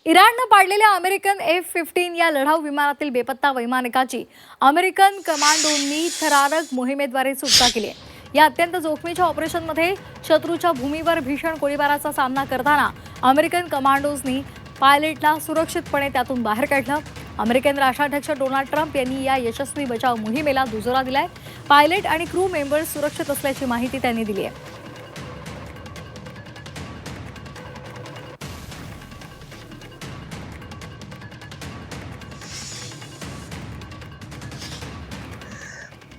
इराणनं पाडलेल्या American F-15 या लढाऊ विमानातील बेपत्ता वैमानिकाची अमेरिकन कमांडोंनी थरारक मोहिमेद्वारे सुटका केली आहे. या अत्यंत जोखमीच्या ऑपरेशनमध्ये शत्रूच्या भूमीवर भीषण गोळीबाराचा सामना करताना अमेरिकन कमांडोजनी पायलटला सुरक्षितपणे त्यातून बाहेर काढलं. अमेरिकन राष्ट्राध्यक्ष डोनाल्ड ट्रम्प यांनी या यशस्वी बचाव मोहिमेला दुजोरा दिलाय. पायलट आणि क्रू मेंबर्स सुरक्षित असल्याची माहिती त्यांनी दिली आहे.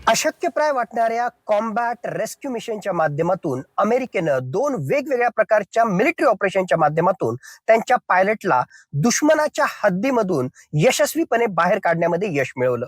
अशक्यप्राय वाटणाऱ्या कॉम्बॅट रेस्क्यू मिशनच्या माध्यमातून अमेरिकेनं 2 वेगवेगळ्या प्रकारच्या मिलिटरी ऑपरेशनच्या माध्यमातून त्यांच्या पायलटला दुश्मनाच्या हद्दीमधून यशस्वीपणे बाहेर काढण्यामध्ये यश मिळवलं.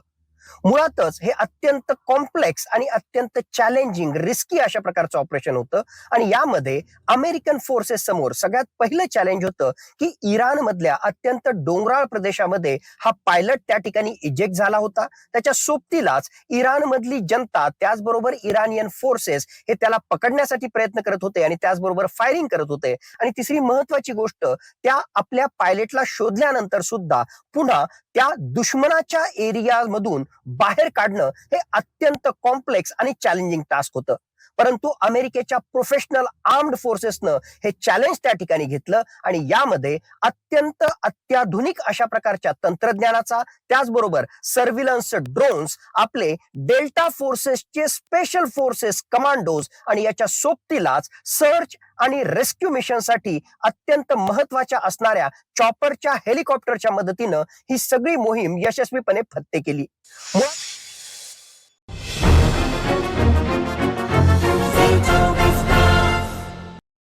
मुळातच हे अत्यंत कॉम्प्लेक्स आणि अत्यंत चॅलेंजिंग रिस्की अशा प्रकारचं ऑपरेशन होतं आणि यामध्ये अमेरिकन फोर्सेस समोर सगळ्यात पहिलं चॅलेंज होतं की इराण मधल्या अत्यंत डोंगराळ प्रदेशामध्ये हा पायलट त्या ठिकाणी इजेक्ट झाला होता. त्याच्या सोबतीलाच इराण मधली जनता त्याचबरोबर इराणियन फोर्सेस हे त्याला पकडण्यासाठी प्रयत्न करत होते आणि त्याचबरोबर फायरिंग करत होते. आणि तिसरी महत्वाची गोष्ट, त्या आपल्या पायलटला शोधल्यानंतर सुद्धा पुन्हा त्या दुश्मनाच्या एरियामधून बाहेर काढणं हे अत्यंत कॉम्प्लेक्स आणि चॅलेंजिंग टास्क होतं. परंतु अमेरिकेच्या प्रोफेशनल आर्म्ड फोर्सेसनं हे चॅलेंज त्या ठिकाणी घेतलं आणि यामध्ये अत्यंत अत्याधुनिक अशा प्रकारच्या तंत्रज्ञानाचा, त्याचबरोबर सर्व्हिलन्स ड्रोन्स, आपले डेल्टा फोर्सेसचे स्पेशल फोर्सेस कमांडोज आणि याच्या सोबतीलाच सर्च आणि रेस्क्यू मिशनसाठी अत्यंत महत्वाच्या असणाऱ्या चॉपरच्या हेलिकॉप्टरच्या मदतीनं ही सगळी मोहीम यशस्वीपणे फत्ते केली.